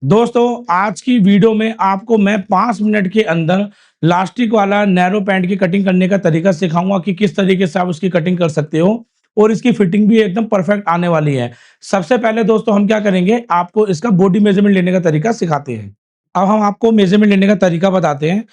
दोस्तों आज की वीडियो में आपको मैं 5 मिनट के अंदर लास्टिक वाला नैरो पैंट की कटिंग करने का तरीका सिखाऊंगा कि किस तरीके से आप उसकी कटिंग कर सकते हो और इसकी फिटिंग भी एकदम परफेक्ट आने वाली है। सबसे पहले दोस्तों हम क्या करेंगे, आपको इसका बॉडी मेजरमेंट लेने का तरीका सिखाते हैं। अब हम आपको मेजरमेंट लेने का तरीका बताते हैं।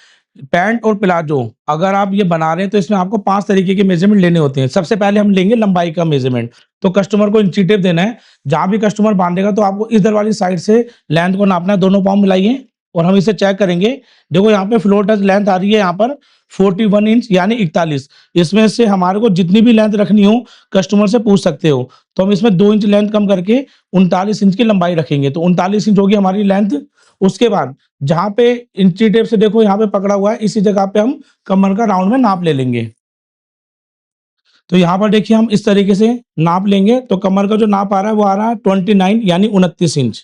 पैंट और प्लाजो अगर आप ये बना रहे हैं तो इसमें आपको 5 तरीके के मेजरमेंट लेने होते हैं। सबसे पहले हम लेंगे लंबाई का मेजरमेंट। तो कस्टमर को इंची टेप देना है। जहाँ भी कस्टमर बांधेगा तो आपको इधर वाली साइड से लेंथ को नापना है, दोनों पाँव मिलाइए और हम इसे चेक करेंगे। देखो यहाँ पे फ्लोर टच लेंथ आ रही है यहाँ पर 41 इंच यानी 41। इसमें से हमारे को जितनी भी लेंथ रखनी हो कस्टमर से पूछ सकते हो। तो हम इसमें 2 इंच लेंथ कम करके 39 इंच की लंबाई रखेंगे, तो 39 इंच होगी हमारी लेंथ। उसके बाद जहाँ पे इंची टेप से देखो यहाँ पे पकड़ा हुआ है, इसी जगह पे हम कमर का राउंड में नाप ले लेंगे। तो यहाँ पर देखिए हम इस तरीके से नाप लेंगे, तो कमर का जो नाप आ रहा है वो आ रहा है 29 यानी 29 इंच।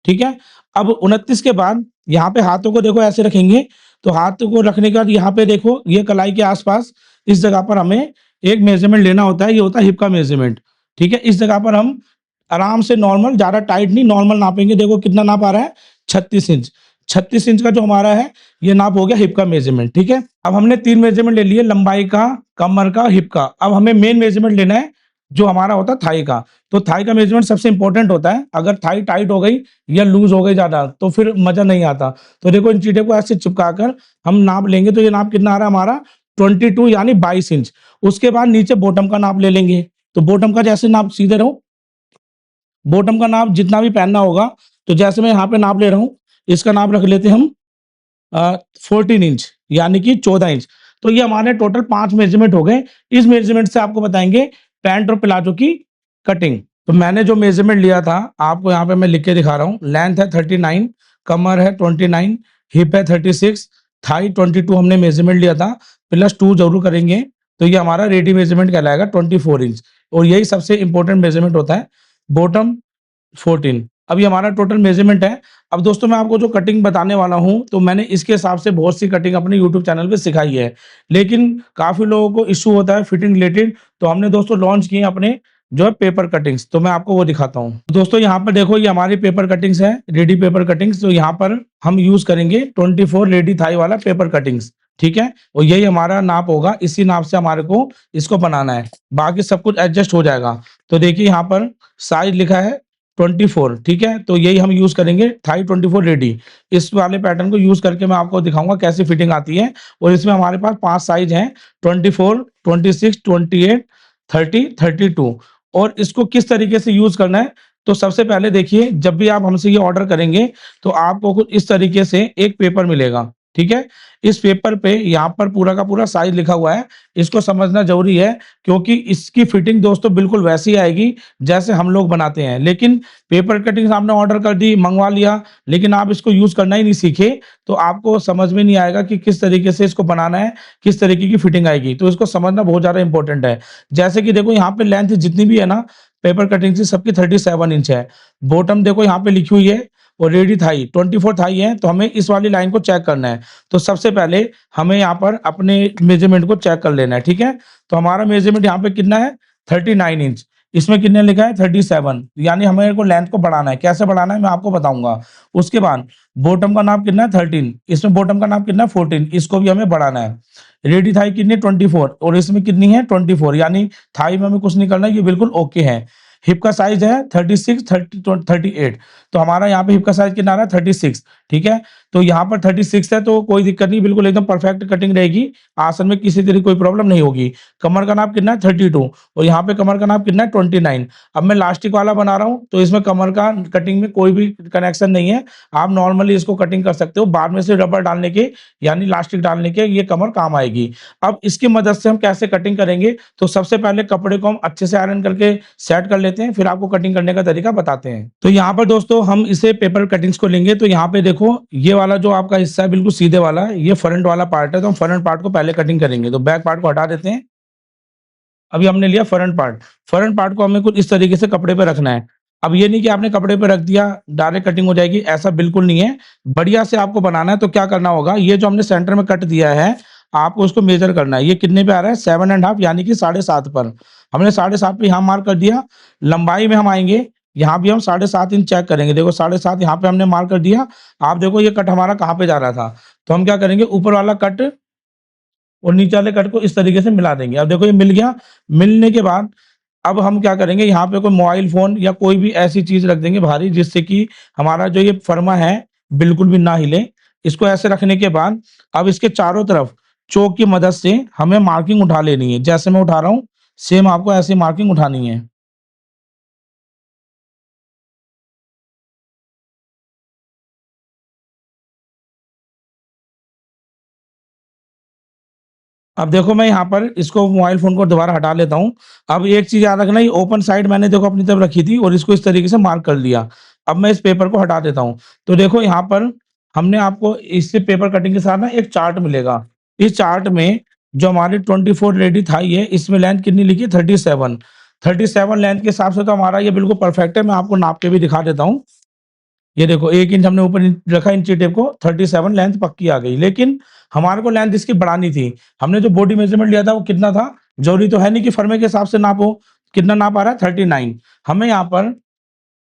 ठीक है। अब 29 के बाद यहाँ पे हाथों को देखो ऐसे रखेंगे। तो हाथ को रखने के बाद यहाँ पे देखो ये कलाई के आसपास इस जगह पर हमें एक मेजरमेंट लेना होता है, ये होता है हिप का मेजरमेंट। ठीक है। इस जगह पर हम आराम से नॉर्मल, ज्यादा टाइट नहीं, नॉर्मल नापेंगे। देखो कितना नाप आ रहा है, 36 इंच। 36 इंच का जो हमारा है ये नाप हो गया हिप का मेजरमेंट। ठीक है। अब हमने 3 मेजरमेंट ले लिए, लंबाई का, कमर का, हिप का। अब हमें मेन मेजरमेंट लेना है जो हमारा होता है थाई का। तो थाई का मेजरमेंट सबसे इंपॉर्टेंट होता है। अगर थाई टाइट हो गई या लूज हो गई ज्यादा तो फिर मजा नहीं आता। तो देखो इन चीटे को ऐसे चिपका कर हम नाप लेंगे। तो ये नाप कितना आ रहा है हमारा 22 यानी 22 इंच। उसके बाद नीचे बॉटम का नाप ले लेंगे। तो बॉटम का जैसे नाप सीधे रहो, बॉटम का नाप जितना भी पहनना होगा, तो जैसे मैं यहाँ पे नाप ले रहा हूँ, इसका नाप रख लेते हैं हम 14 इंच यानी कि 14 इंच। तो ये हमारे टोटल 5 मेजरमेंट हो गए। इस मेजरमेंट से आपको बताएंगे पैंट और प्लाजो की कटिंग। तो मैंने जो मेजरमेंट लिया था आपको यहाँ पे मैं लिख के दिखा रहा हूँ। लेंथ है 39, कमर है 29, हिप है 36, थाई 22 हमने मेजरमेंट लिया था, प्लस 2 जरूर करेंगे। तो ये हमारा रेडी मेजरमेंट कहलाएगा 24 इंच। और यही सबसे इंपॉर्टेंट मेजरमेंट होता है। बॉटम 14। अब ये हमारा टोटल मेजरमेंट है। अब दोस्तों मैं आपको जो कटिंग बताने वाला हूँ तो मैंने इसके हिसाब से बहुत सी कटिंग अपने यूट्यूब चैनल पे सिखाई है, लेकिन काफी लोगों को इश्यू होता है फिटिंग रिलेटेड। तो हमने दोस्तों लॉन्च किए अपने जो है पेपर कटिंग्स, तो मैं आपको वो दिखाता हूँ। दोस्तों यहाँ पर देखो ये हमारी पेपर कटिंग्स है, रेडी पेपर कटिंग्स। तो यहाँ पर हम यूज करेंगे 24 रेडी थाई वाला पेपर कटिंग्स। ठीक है। और यही हमारा नाप होगा, इसी नाप से हमारे को इसको बनाना है, बाकी सब कुछ एडजस्ट हो जाएगा। तो देखिए यहाँ पर साइज लिखा है 24। ठीक है। तो यही हम यूज करेंगे थाई 24 रेडी। इस वाले पैटर्न को यूज करके मैं आपको दिखाऊंगा कैसे फिटिंग आती है। और इसमें हमारे पास 5 साइज हैं, 24, 26, 28, 30, 32। और इसको किस तरीके से यूज करना है, तो सबसे पहले देखिए जब भी आप हमसे ये ऑर्डर करेंगे तो आपको कुछ इस तरीके से एक पेपर मिलेगा। ठीक है। इस पेपर पे यहाँ पर पूरा का पूरा साइज लिखा हुआ है, इसको समझना जरूरी है क्योंकि इसकी फिटिंग दोस्तों बिल्कुल वैसी आएगी जैसे हम लोग बनाते हैं। लेकिन पेपर कटिंग आपने ऑर्डर कर दी, मंगवा लिया, लेकिन आप इसको यूज करना ही नहीं सीखे तो आपको समझ में नहीं आएगा कि किस तरीके से इसको बनाना है, किस तरीके की फिटिंग आएगी। तो इसको समझना बहुत ज्यादा इंपॉर्टेंट है। जैसे कि देखो यहाँ पे लेंथ जितनी भी है ना पेपर कटिंग की सबकी 37 इंच है। बॉटम देखो यहाँ पे लिखी हुई है और रेडी थाई 24 थाई है। तो हमें इस वाली लाइन को चेक करना है। तो सबसे पहले हमें यहाँ पर अपने मेजरमेंट को चेक कर लेना है। ठीक है। तो हमारा मेजरमेंट यहाँ पे कितना है 39 इंच। इसमें कितने लिखा है 37, यानी हमें को लेंथ को बढ़ाना है। कैसे बढ़ाना है मैं आपको बताऊंगा। उसके बाद बॉटम का नाप कितना है 13, इसमें बॉटम का नाप कितना है 14, इसको भी हमें बढ़ाना है। रेडी थाई कितनी 24 और इसमें कितनी है 24, यानी थाई में हमें कुछ नहीं करना है, ये बिल्कुल ओके है। हिप का साइज है 36, 30, 38। तो हमारा यहाँ पे हिप का साइज कितना आ रहा है 36। ठीक है। तो यहाँ पर 36 है तो कोई दिक्कत नहीं, बिल्कुल एकदम परफेक्ट कटिंग रहेगी, आसन में किसी तरह कोई प्रॉब्लम नहीं होगी। कमर का नाप कितना है 32 और यहाँ पे कमर का नाप कितना है 29। अब मैं लास्टिक वाला बना रहा हूँ तो इसमें कमर का कटिंग में कोई भी कनेक्शन नहीं है। आप नॉर्मली इसको कटिंग कर सकते हो, बाद में से रबर डालने के यानी लास्टिक डालने के ये कमर काम आएगी। अब इसकी मदद से हम कैसे कटिंग करेंगे, तो सबसे पहले कपड़े को हम अच्छे से आयरन करके सेट कर लेते हैं, फिर आपको कटिंग करने का तरीका बताते हैं। तो यहाँ पर दोस्तों हम इसे पेपर कटिंग्स को लेंगे। तो यहाँ पे देखो ये वाला जो आपका हिस्सा है बिल्कुल सीधे वाला है, ये फ्रंट वाला पार्ट है। तो हम फ्रंट पार्ट को पहले कटिंग करेंगे। तो बैक पार्ट को हटा देते हैं। अभी हमने लिया फ्रंट पार्ट। फ्रंट पार्ट को हमें कुछ इस तरीके से कपड़े पे रखना है। अब ये नहीं कि आपने कपड़े पे रख दिया डायरेक्ट कटिंग हो जाएगी, ऐसा बिल्कुल नहीं है। बढ़िया से आपको बनाना है तो क्या करना होगा, ये जो हमने सेंटर में कट दिया है आपको उसको मेजर करना है। ये कितने पे आ रहा है 7.5 यानी कि 7.5 पर। हमने 7.5 पे यहाँ मार्क कर दिया। लंबाई में हम आएंगे, यहाँ भी हम 7.5 इंच चेक करेंगे। देखो 7.5 यहाँ पे हमने मार्क कर दिया। आप देखो ये कट हमारा कहाँ पे जा रहा था। तो हम क्या करेंगे, ऊपर वाला कट और नीचे वाले कट को इस तरीके से मिला देंगे। अब देखो ये मिल गया। मिलने के बाद अब हम क्या करेंगे, यहाँ पे कोई मोबाइल फ़ोन या कोई भी ऐसी चीज़ रख देंगे भारी, जिससे कि हमारा जो ये फरमा है बिल्कुल भी ना हिले। इसको ऐसे रखने के बाद अब इसके चारों तरफ चॉक की मदद से हमें मार्किंग उठा लेनी है। जैसे मैं उठा रहा हूँ, सेम आपको ऐसे मार्किंग उठानी है। अब देखो मैं यहाँ पर इसको मोबाइल फ़ोन को दोबारा हटा लेता हूँ। अब एक चीज़ याद रखना, ये ओपन साइड मैंने देखो अपनी तरफ रखी थी और इसको इस तरीके से मार्क कर लिया। अब मैं इस पेपर को हटा देता हूँ। तो देखो यहाँ पर हमने आपको इससे पेपर कटिंग के साथ ना एक चार्ट मिलेगा। इस चार्ट में जो हमारी 24 रेडी थाई है, इसमें लेंथ कितनी लिखी है 37। 37 लेंथ के हिसाब से तो हमारा ये बिल्कुल परफेक्ट है। मैं आपको नाप के भी दिखा देता हूँ। ये देखो 1 इंच हमने ऊपर रखा इंची टेप को, 37 लेंथ पक्की आ गई। लेकिन हमारे को लेंथ इसकी बढ़ानी थी। हमने जो बॉडी मेज़रमेंट लिया था वो कितना था? ज़रूरी तो है नहीं कि फर्मे के हिसाब से नापो। कितना नाप आ रहा है? 39। हमें यहाँ पर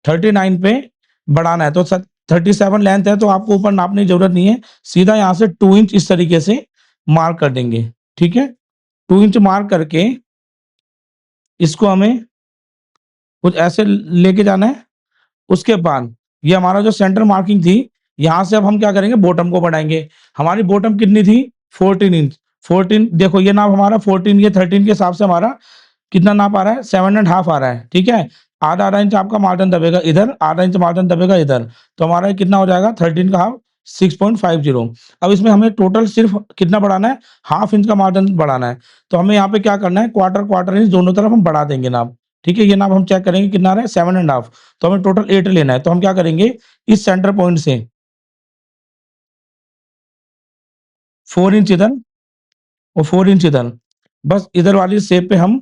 39 पे बढ़ाना है। तो 37 लेंथ है, तो आपको ऊपर नापने की ज़रूरत नहीं है। सीधा यहाँ से 2 इंच इस तरीके से मार्क कर देंगे, ठीक है? 2 इंच मार्क करके इसको हमें कुछ ऐसे लेके जाना है। उसके बाद ये हमारा जो सेंटर मार्किंग थी, यहाँ से अब हम क्या करेंगे, बॉटम को बढ़ाएँगे। हमारी बॉटम कितनी थी? 14 इंच। 14 देखो ये नाप हमारा 14, ये 13 के हिसाब से हमारा कितना नाप आ रहा है? 7 एंड हाफ आ रहा है, ठीक है? आधा-आधा इंच आपका मार्जिन दबेगा इधर, आधा इंच मार्जिन दबेगा इधर। तो हमारा ये कितना हो जाएगा? 13 का हाफ 6.50। अब इसमें हमें टोटल सिर्फ़ कितना बढ़ाना है? हाफ इंच का मार्जिन बढ़ाना है। तो हमें यहाँ पे क्या करना है, क्वार्टर इंच दोनों तरफ हम बढ़ा देंगे नाप, ठीक है? ये नाप हम चेक करेंगे कितना आ रहा है? 7 एंड हाफ। तो हमें टोटल 8 लेना है। तो हम क्या करेंगे, इस सेंटर पॉइंट से 4 इंच इधर और 4 इंच इधर, बस इधर वाली शेप पे हम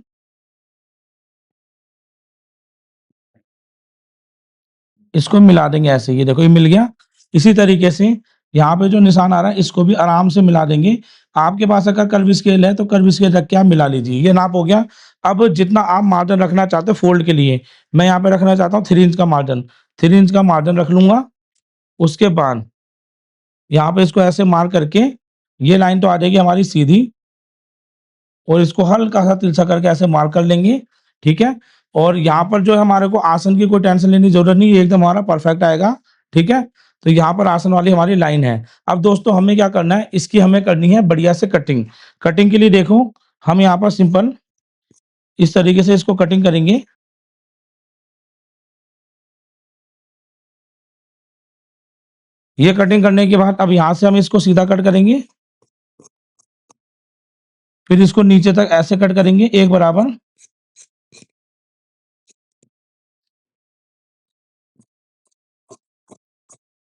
इसको मिला देंगे ऐसे। ये देखो ये मिल गया। इसी तरीके से यहाँ पे जो निशान आ रहा है इसको भी आराम से मिला देंगे। आपके पास अगर कर्व स्केल है तो कर्व स्केल रख के आप मिला लीजिए। ये नाप हो गया। अब जितना आप मार्जिन रखना चाहते हो फ़ोल्ड के लिए, मैं यहाँ पे रखना चाहता हूँ 3 इंच का मार्जिन। 3 इंच का मार्जिन रख लूँगा। उसके बाद यहाँ पे इसको ऐसे मार्क करके ये लाइन तो आ जाएगी हमारी सीधी, और इसको हल्का-सा तिरछा करके ऐसे मार्क कर लेंगे, ठीक है? और यहाँ पर जो है हमारे को आसन की कोई टेंशन लेने की ज़रूरत नहीं है, ये एकदम हमारा परफेक्ट आएगा, ठीक है? तो यहाँ पर आसन वाली हमारी लाइन है। अब दोस्तों हमें क्या करना है, इसकी हमें करनी है बढ़िया से कटिंग। कटिंग के लिए देखो, हम यहाँ पर सिंपल इस तरीके से इसको कटिंग करेंगे। ये कटिंग करने के बाद अब यहाँ से हम इसको सीधा कट करेंगे, फिर इसको नीचे तक ऐसे कट करेंगे एक बराबर,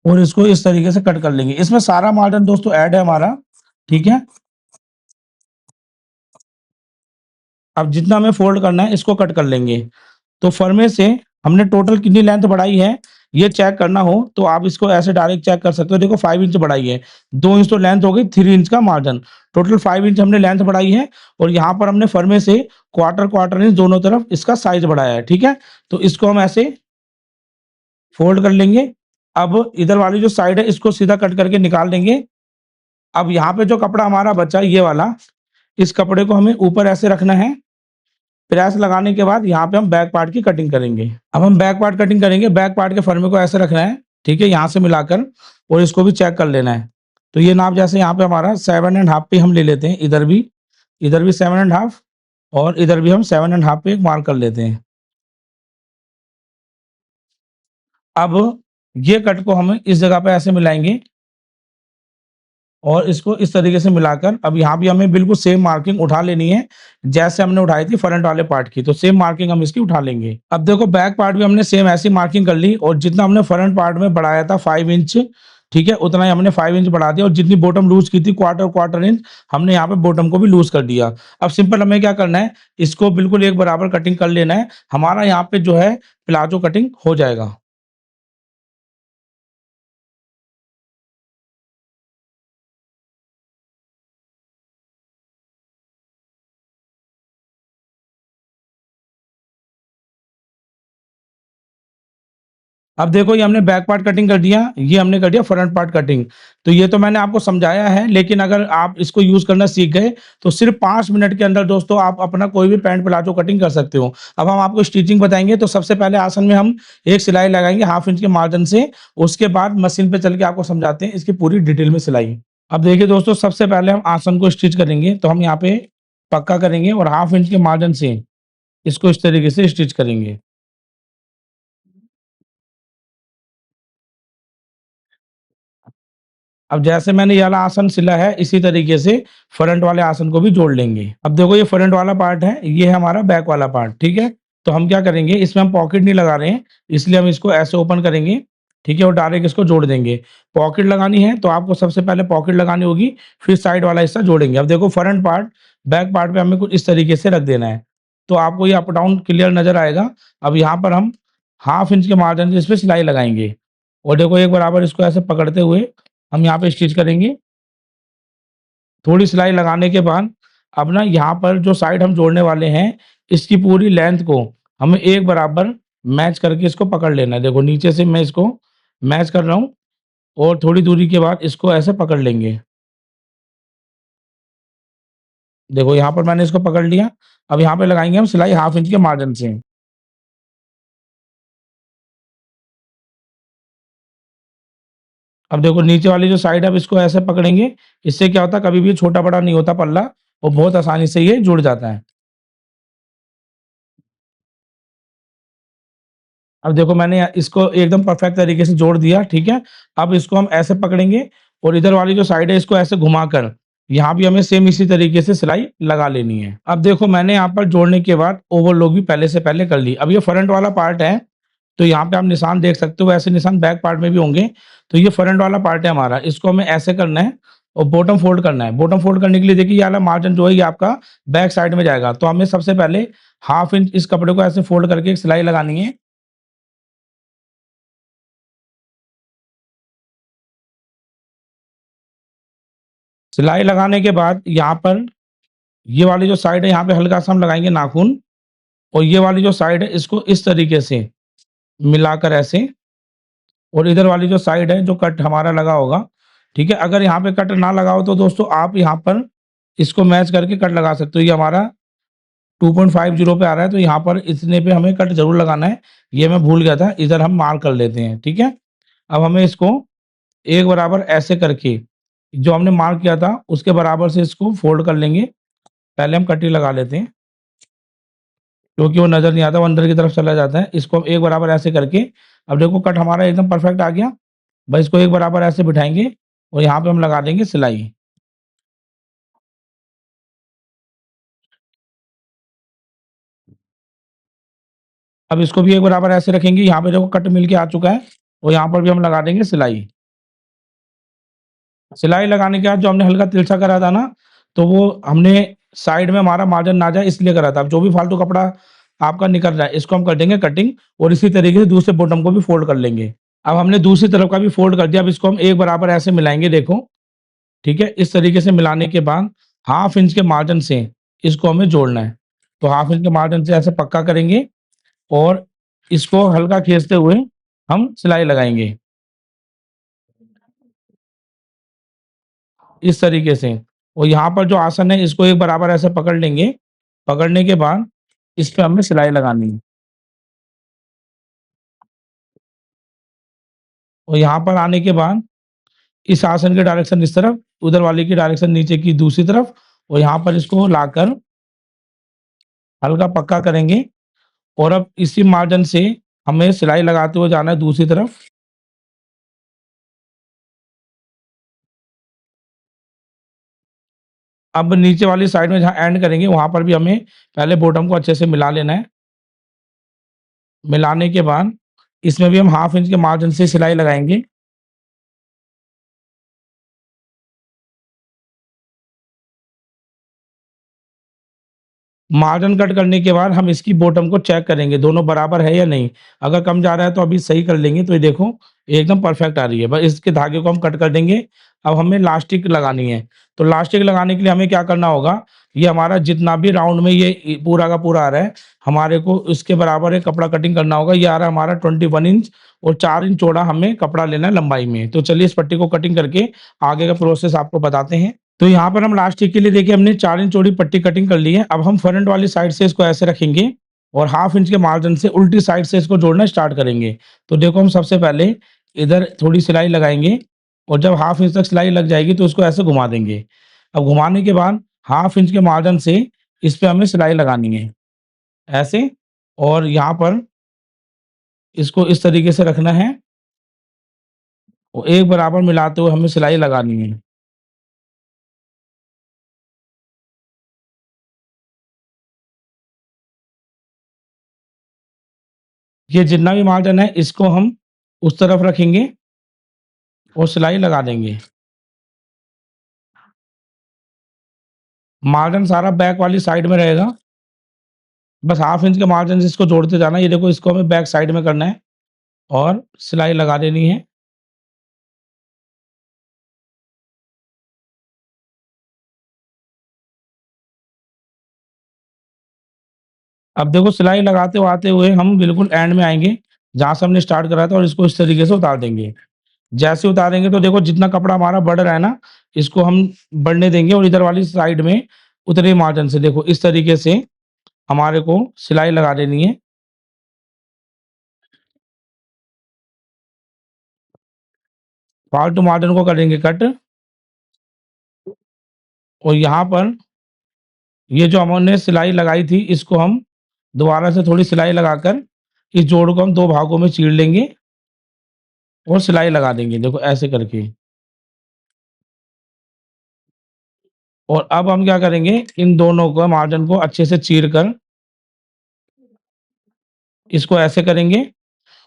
और इसको इस तरीके से कट कर लेंगे। इसमें सारा मार्जिन दोस्तों ऐड है हमारा, ठीक है? अब जितना हमें फ़ोल्ड करना है इसको कट कर लेंगे। तो फरमे से हमने टोटल कितनी लेंथ बढ़ाई है, ये चेक करना हो तो आप इसको ऐसे डायरेक्ट चेक कर सकते हो। देखो 5 इंच बढ़ाई है, 2 इंच तो लेंथ हो गई, 3 इंच का मार्जिन। टोटल 5 इंच हमने लेंथ बढ़ाई है, और यहाँ पर हमने फरमे से क्वार्टर इंच दोनों तरफ इसका साइज़ बढ़ाया है, ठीक है? तो इसको हम ऐसे फ़ोल्ड कर लेंगे। अब इधर वाली जो साइड है इसको सीधा कट करके निकाल देंगे। अब यहाँ पे जो कपड़ा हमारा बचा है ये वाला, इस कपड़े को हमें ऊपर ऐसे रखना है। प्रेस लगाने के बाद यहाँ पे हम बैक पार्ट की कटिंग करेंगे। अब हम बैक पार्ट कटिंग करेंगे। बैक पार्ट के फरमे को ऐसे रखना है, ठीक है? यहाँ से मिलाकर, और इसको भी चेक कर लेना है। तो ये नाप जैसे यहाँ पे हमारा 7 एंड हाफ पे हम ले लेते हैं, इधर भी 7 एंड हाफ, और इधर भी हम 7 एंड हाफ पे एक मार्क कर लेते हैं। अब ये कट को हम इस जगह पे ऐसे मिलाएँगे, और इसको इस तरीके से मिलाकर अब यहाँ भी हमें बिल्कुल सेम मार्किंग उठा लेनी है, जैसे हमने उठाई थी फ्रंट वाले पार्ट की, तो सेम मार्किंग हम इसकी उठा लेंगे। अब देखो बैक पार्ट भी हमने सेम ऐसी मार्किंग कर ली, और जितना हमने फ्रंट पार्ट में बढ़ाया था 5 इंच, ठीक है? उतना ही हमने 5 इंच बढ़ा दिया, और जितनी बॉटम लूज़ की थी क्वार्टर इंच, हमने यहाँ पे बॉटम को भी लूज़ कर दिया। अब सिंपल हमें क्या करना है, इसको बिल्कुल एक बराबर कटिंग कर लेना है। हमारा यहाँ पे जो है प्लाज़ो कटिंग हो जाएगा। अब देखो ये हमने बैक पार्ट कटिंग कर दिया, ये हमने कर दिया फ्रंट पार्ट कटिंग। तो ये तो मैंने आपको समझाया है, लेकिन अगर आप इसको यूज़ करना सीख गए, तो सिर्फ़ 5 मिनट के अंदर दोस्तों आप अपना कोई भी पैंट प्लाज़ो कटिंग कर सकते हो। अब हम आपको स्टिचिंग बताएँगे, तो सबसे पहले आसन में हम एक सिलाई लगाएँगे हाफ इंच के मार्जिन से, उसके बाद मशीन पे चल के आपको समझाते हैं इसकी पूरी डिटेल में सिलाई। अब देखिए दोस्तों, सबसे पहले हम आसन को स्टिच करेंगे, तो हम यहाँ पे पक्का करेंगे और हाफ इंच के मार्जिन से इसको इस तरीके से स्टिच करेंगे। अब जैसे मैंने ये वाला आसन सिला है, इसी तरीके से फ्रंट वाले आसन को भी जोड़ लेंगे। अब देखो ये फ्रंट वाला पार्ट है, ये है हमारा बैक वाला पार्ट, ठीक है? तो हम क्या करेंगे, इसमें हम पॉकेट नहीं लगा रहे हैं, इसलिए हम इसको ऐसे ओपन करेंगे, ठीक है? और डायरेक्ट इसको जोड़ देंगे। पॉकेट लगानी है, तो आपको सबसे पहले पॉकेट लगानी होगी, फिर साइड वाला हिस्सा जोड़ेंगे। अब देखो फ्रंट पार्ट, बैक पार्ट पे हमें कुछ इस तरीके से रख देना है, तो आपको ये अप डाउन क्लियर नज़र आएगा। अब यहाँ पर हम हाफ इंच के मार्जिन से इस पे सिलाई लगाएँगे और देखो एक बराबर इसको ऐसे पकड़ते हुए हम यहाँ पे स्टिच करेंगे। थोड़ी सिलाई लगाने के बाद अब ना यहाँ पर जो साइड हम जोड़ने वाले हैं, इसकी पूरी लेंथ को हमें एक बराबर मैच करके इसको पकड़ लेना है। देखो नीचे से मैं इसको मैच कर रहा हूँ और थोड़ी दूरी के बाद इसको ऐसे पकड़ लेंगे। देखो यहाँ पर मैंने इसको पकड़ लिया। अब यहाँ पे लगाएँगे हम सिलाई हाफ इंच के मार्जिन से। अब देखो नीचे वाली जो साइड है, अब इसको ऐसे पकड़ेंगे। इससे क्या होता है, कभी भी छोटा-बड़ा नहीं होता पल्ला और बहुत आसानी से ये जुड़ जाता है। अब देखो मैंने इसको एकदम परफेक्ट तरीके से जोड़ दिया, ठीक है? अब इसको हम ऐसे पकड़ेंगे और इधर वाली जो साइड है इसको ऐसे घुमाकर, यहाँ भी हमें सेम इसी तरीके से सिलाई लगा लेनी है। अब देखो मैंने यहाँ पर जोड़ने के बाद ओवरलॉक भी पहले से पहले कर ली। अब ये फ्रंट वाला पार्ट है, तो यहाँ पे आप निशान देख सकते हो, ऐसे निशान बैक पार्ट में भी होंगे। तो ये फ्रंट वाला पार्ट है हमारा, इसको हमें ऐसे करना है और बॉटम फोल्ड करना है। बॉटम फोल्ड करने के लिए देखिए ये वाला मार्जिन जो है ये आपका बैक साइड में जाएगा। तो हमें सबसे पहले हाफ इंच इस कपड़े को ऐसे फोल्ड करके एक सिलाई लगानी है। सिलाई लगाने के बाद यहाँ पर ये वाली जो साइड है यहाँ पे हल्का-सा हम लगाएँगे नाखून और ये वाली जो साइड है इसको इस तरीके से मिलाकर ऐसे और इधर वाली जो साइड है जो कट हमारा लगा होगा, ठीक है? अगर यहाँ पे कट ना लगा हो तो दोस्तों आप यहाँ पर इसको मैच करके कट लगा सकते हो। ये हमारा 2.50 पे आ रहा है, तो यहाँ पर इतने पे हमें कट ज़रूर लगाना है। ये मैं भूल गया था, इधर हम मार्क कर लेते हैं, ठीक है? अब हमें इसको एक बराबर ऐसे करके जो हमने मार्क किया था उसके बराबर से इसको फोल्ड कर लेंगे। पहले हम कटी लगा लेते हैं, क्योंकि वो नज़र नहीं आता, वो अंदर की तरफ चला जाता है। इसको हम एक बराबर ऐसे करके अब देखो कट हमारा एकदम परफेक्ट आ गया। बस इसको एक बराबर ऐसे बिठाएँगे और यहाँ पे हम लगा देंगे सिलाई। अब इसको भी एक बराबर ऐसे रखेंगे, यहाँ पे देखो कट मिल के आ चुका है और यहाँ पर भी हम लगा देंगे सिलाई। सिलाई लगाने के बाद जो हमने हल्का तिरछा करा था ना, तो वो हमने साइड में हमारा मार्जिन ना जाए इसलिए करा था। अब जो भी फालतू कपड़ा आपका निकल रहा है, इसको हम कर देंगे कटिंग और इसी तरीके से दूसरे बॉटम को भी फोल्ड कर लेंगे। अब हमने दूसरी तरफ का भी फोल्ड कर दिया, अब इसको हम एक बराबर ऐसे मिलाएँगे देखो, ठीक है? इस तरीके से मिलाने के बाद हाफ इंच के मार्जिन से इसको हमें जोड़ना है। तो हाफ इंच के मार्जिन से ऐसे पक्का करेंगे और इसको हल्का खींचते हुए हम सिलाई लगाएँगे, इस तरीके से। और यहाँ पर जो आसन है इसको एक बराबर ऐसे पकड़ लेंगे, पकड़ने के बाद इस पे हमें सिलाई लगानी है। और यहाँ पर आने के बाद इस आसन की डायरेक्शन इस तरफ, उधर वाले की डायरेक्शन नीचे की दूसरी तरफ और यहाँ पर इसको लाकर हल्का पक्का करेंगे और अब इसी मार्जिन से हमें सिलाई लगाते हुए जाना है दूसरी तरफ। अब नीचे वाली साइड में जहाँ एंड करेंगे वहाँ पर भी हमें पहले बॉटम को अच्छे से मिला लेना है। मिलाने के बाद इसमें भी हम हाफ इंच के मार्जिन से सिलाई लगाएँगे। मार्जिन कट करने के बाद हम इसकी बॉटम को चेक करेंगे, दोनों बराबर है या नहीं। अगर कम जा रहा है तो अभी सही कर लेंगे, तो ये देखो एकदम परफेक्ट आ रही है। बस इसके धागे को हम कट कर देंगे। अब हमें लास्टिक लगानी है, तो लास्टिक लगाने के लिए हमें क्या करना होगा, ये हमारा जितना भी राउंड में ये पूरा का पूरा आ रहा है, हमारे को इसके बराबर एक कपड़ा कटिंग करना होगा। ये आ रहा है हमारा 21 इंच और 4 इंच चौड़ा हमें कपड़ा लेना है लंबाई में। तो चलिए इस पट्टी को कटिंग करके आगे का प्रोसेस आपको बताते हैं। तो यहाँ पर हम लास्टिक के लिए देखिए हमने 4 इंच चौड़ी पट्टी कटिंग कर ली है। अब हम फ्रंट वाली साइड से इसको ऐसे रखेंगे और हाफ इंच के मार्जिन से उल्टी साइड से इसको जोड़ना स्टार्ट करेंगे। तो देखो हम सबसे पहले इधर थोड़ी सिलाई लगाएँगे और जब हाफ इंच तक सिलाई लग जाएगी तो इसको ऐसे घुमा देंगे। अब घुमाने के बाद हाफ इंच के मार्जिन से इस पे हमें सिलाई लगानी है, ऐसे। और यहाँ पर इसको इस तरीके से रखना है और एक बराबर मिलाते हुए हमें सिलाई लगानी है। ये जितना भी मार्जिन है इसको हम उस तरफ रखेंगे और सिलाई लगा देंगे। मार्जिन सारा बैक वाली साइड में रहेगा। बस हाफ इंच के मार्जिन से इसको जोड़ते जाना है। ये देखो इसको हमें बैक साइड में करना है और सिलाई लगा देनी है। अब देखो सिलाई लगाते आते हुए हम बिल्कुल एंड में आएँगे, जहाँ से हमने स्टार्ट करा था, और इसको इस तरीके से उतार देंगे। जैसे उतारेंगे तो देखो जितना कपड़ा हमारा बढ़ रहा है ना, इसको हम बढ़ने देंगे और इधर वाली साइड में उतने मार्जिन से देखो इस तरीके से हमारे को सिलाई लगा देनी है। फालतू मार्जिन को करेंगे कट। और यहाँ पर ये जो हमने सिलाई लगाई थी इसको हम दोबारा से थोड़ी सिलाई लगाकर इस जोड़ को हम 2 भागों में चीर लेंगे और सिलाई लगा देंगे, देखो ऐसे करके। और अब हम क्या करेंगे, इन दोनों को मार्जिन को अच्छे से चीर कर इसको ऐसे करेंगे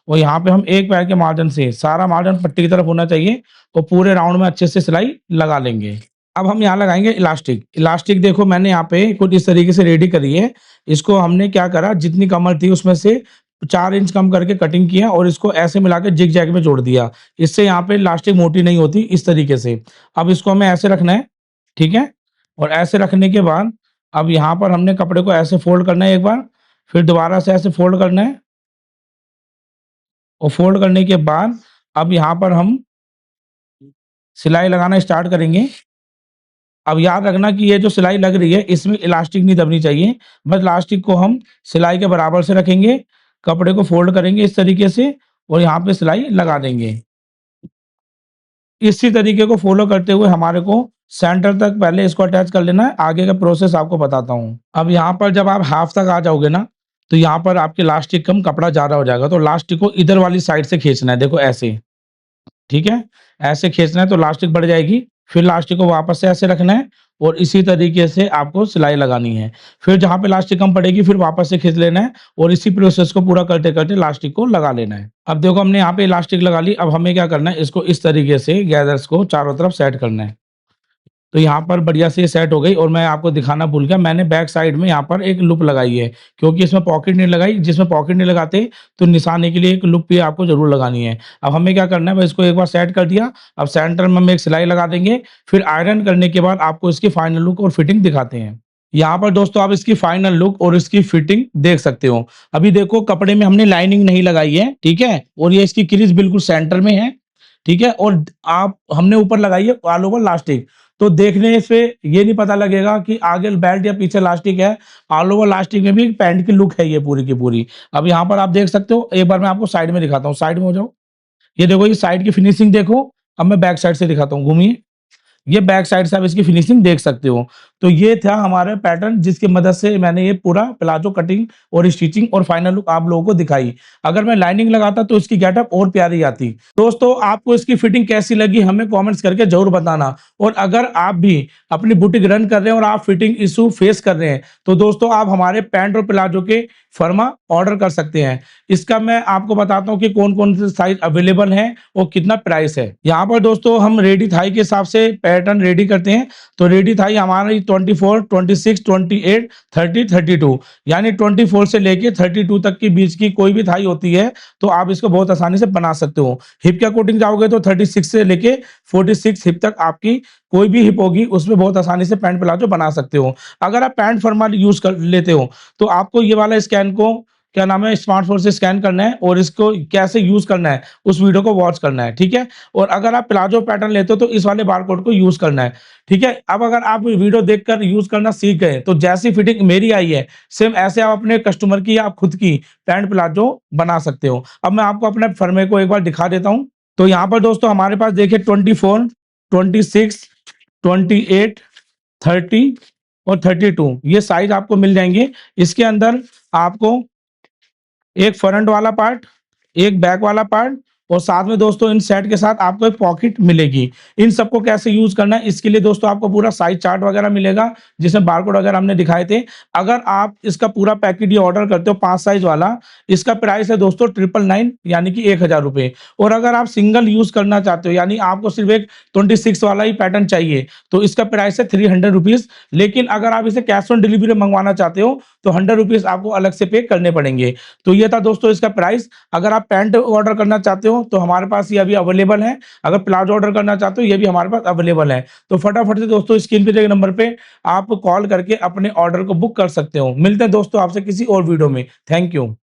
और यहाँ पे हम एक पैर के मार्जिन से सारा मार्जिन पट्टी की तरफ होना चाहिए और पूरे राउंड में अच्छे से सिलाई लगा लेंगे। अब हम यहाँ लगाएँगे इलास्टिक। इलास्टिक देखो मैंने यहाँ पे कुछ इस तरीके से रेडी करी है। इसको हमने क्या करा, जितनी कमर थी उसमें से 4 इंच कम करके कटिंग किया और इसको ऐसे मिला के जिग-जैग में जोड़ दिया। इससे यहाँ पे इलास्टिक मोटी नहीं होती, इस तरीके से। अब इसको हमें ऐसे रखना है, ठीक है? और ऐसे रखने के बाद अब यहाँ पर हमने कपड़े को ऐसे फ़ोल्ड करना है एक बार, फिर दोबारा से ऐसे फ़ोल्ड करना है और फ़ोल्ड करने के बाद अब यहाँ पर हम सिलाई लगाना स्टार्ट करेंगे। अब याद रखना कि ये जो सिलाई लग रही है इसमें इलास्टिक नहीं दबनी चाहिए। बस इलास्टिक को हम सिलाई के बराबर से रखेंगे, कपड़े को फ़ोल्ड करेंगे इस तरीके से और यहाँ पे सिलाई लगा देंगे। इसी तरीके को फ़ॉलो करते हुए हमारे को सेंटर तक पहले इसको अटैच कर लेना है, आगे का प्रोसेस आपको बताता हूँ। अब यहाँ पर जब आप हाफ तक आ जाओगे ना, तो यहाँ पर आपके इलास्टिक कम, कपड़ा ज़्यादा हो जाएगा, तो इलास्टिक को इधर वाली साइड से खींचना है, देखो ऐसे। ठीक है? ऐसे खींचना है तो इलास्टिक बढ़ जाएगी। फिर इलास्टिक को वापस से ऐसे रखना है और इसी तरीके से आपको सिलाई लगानी है। फिर जहाँ पे इलास्टिक कम पड़ेगी फिर वापस से खींच लेना है और इसी प्रोसेस को पूरा करते-करते इलास्टिक को लगा लेना है। अब देखो हमने यहाँ पे इलास्टिक लगा ली, अब हमें क्या करना है, इसको इस तरीके से गैदर्स को चारों तरफ सेट करना है। तो यहाँ पर बढ़िया से ये सेट हो गई और मैं आपको दिखाना भूल गया, मैंने बैक साइड में यहाँ पर एक लूप लगाई है, क्योंकि इसमें पॉकेट नहीं लगाई। जिसमें पॉकेट नहीं लगाते तो निशाने के लिए एक लूप भी आपको ज़रूर लगानी है। अब हमें क्या करना है, बस इसको एक बार सेट कर दिया, अब सेंटर में हम एक सिलाई लगा देंगे, फिर आयरन करने के बाद आपको इसकी फाइनल लुक और फिटिंग दिखाते हैं। यहाँ पर दोस्तों आप इसकी फाइनल लुक और इसकी फिटिंग देख सकते हो। अभी देखो कपड़े में हमने लाइनिंग नहीं लगाई है, ठीक है? और ये इसकी क्रीज बिल्कुल सेंटर में है, ठीक है? और आप हमने ऊपर लगाई है ऑल ओवर लास्टिक। तो देखने से ये नहीं पता लगेगा कि आगे बेल्ट या पीछे लास्टिक है, ऑल ओवर लास्टिक में भी पैंट की लुक है ये पूरी की पूरी। अब यहाँ पर आप देख सकते हो, एक बार मैं आपको साइड में दिखाता हूँ, साइड में हो जाओ। ये देखो ये साइड की फिनिशिंग देखो, अब मैं बैक साइड से दिखाता हूँ, घूमिए। ये बैक साइड से आप इसकी फिनिशिंग देख सकते हो। तो ये था हमारा पैटर्न जिसकी मदद से मैंने ये पूरा प्लाजो कटिंग और स्टिचिंग और फाइनल लुक आप लोगों को दिखाई। अगर मैं लाइनिंग लगाता तो इसकी गेटअप और प्यारी आती। दोस्तों आपको इसकी फिटिंग कैसी लगी हमें कमेंट्स करके ज़रूर बताना। और अगर आप भी अपनी बुटीक रन कर रहे हैं और आप फिटिंग इशू फेस कर रहे हैं, तो दोस्तों आप हमारे पैंट और प्लाजो के फर्मा ऑर्डर कर सकते हैं। इसका मैं आपको बताता हूँ कि कौन-कौन से साइज़ अवेलेबल हैं और कितना प्राइस है। यहाँ पर दोस्तों हम रेडी थाई के हिसाब से पैटर्न रेडी करते हैं। तो रेडी थाई हमारी 24, 26, 28, 30, 32 यानी 24 से लेके 32 तक के बीच की कोई भी थाई होती है, तो आप इसको बहुत आसानी से बना सकते हो। हिप के अकॉर्डिंग जाओगे तो 36 से लेके 46 हिप तक आपकी कोई भी हिप होगी, उसमें बहुत आसानी से पैंट प्लाज़ो बना सकते हो। अगर आप पैंट फॉर्मल यूज़ कर लेते हो, तो आपको ये वाला स्कैन को क्या नाम है स्मार्टफ़ोन से स्कैन करना है और इसको कैसे यूज़ करना है, उस वीडियो को वॉच करना है, ठीक है? और अगर आप प्लाज़ो पैटर्न लेते हो तो इस वाले बारकोड को यूज़ करना है, ठीक है? अब अगर आप वीडियो देखकर यूज़ करना सीख गए, तो जैसी फिटिंग मेरी आई है, सेम ऐसे आप अपने कस्टमर की या आप खुद की पैंट प्लाज़ो बना सकते हो। अब मैं आपको अपने फर्मे को एक बार दिखा देता हूँ। तो यहाँ पर दोस्तों हमारे पास देखिए 24, 26, 28, 30 और 32 ये साइज़ आपको मिल जाएँगे। इसके अंदर आपको एक फ्रंट वाला पार्ट, एक बैक वाला पार्ट और साथ में दोस्तों इन सेट के साथ आपको एक पॉकेट मिलेगी। इन सबको कैसे यूज़ करना है इसके लिए दोस्तों आपको पूरा साइज़ चार्ट वगैरह मिलेगा, जिसमें बारकोड वगैरह हमने दिखाए थे। अगर आप इसका पूरा पैकेट ये ऑर्डर करते हो 5 साइज़ वाला, इसका प्राइस है दोस्तों 999 यानी कि ₹1000 और अगर आप सिंगल यूज़ करना चाहते हो यानी आपको सिर्फ़ एक 26 वाला ही पैटर्न चाहिए, तो इसका प्राइस है ₹300 लेकिन अगर आप इसे कैश ऑन डिलीवरी मंगवाना चाहते हो, तो ₹100 आपको अलग से पे करने पड़ेंगे। तो ये था दोस्तों इसका प्राइस। अगर आप पैंट ऑर्डर करना चाहते हो तो हमारे पास ये अभी अवेलेबल है। अगर प्लाज़ो ऑर्डर करना चाहते हो ये भी हमारे पास अवेलेबल है। तो फटाफट से दोस्तों स्क्रीन पे दिए गए नंबर पे आप कॉल करके अपने ऑर्डर को बुक कर सकते हो। मिलते हैं दोस्तों आपसे किसी और वीडियो में। Thank you.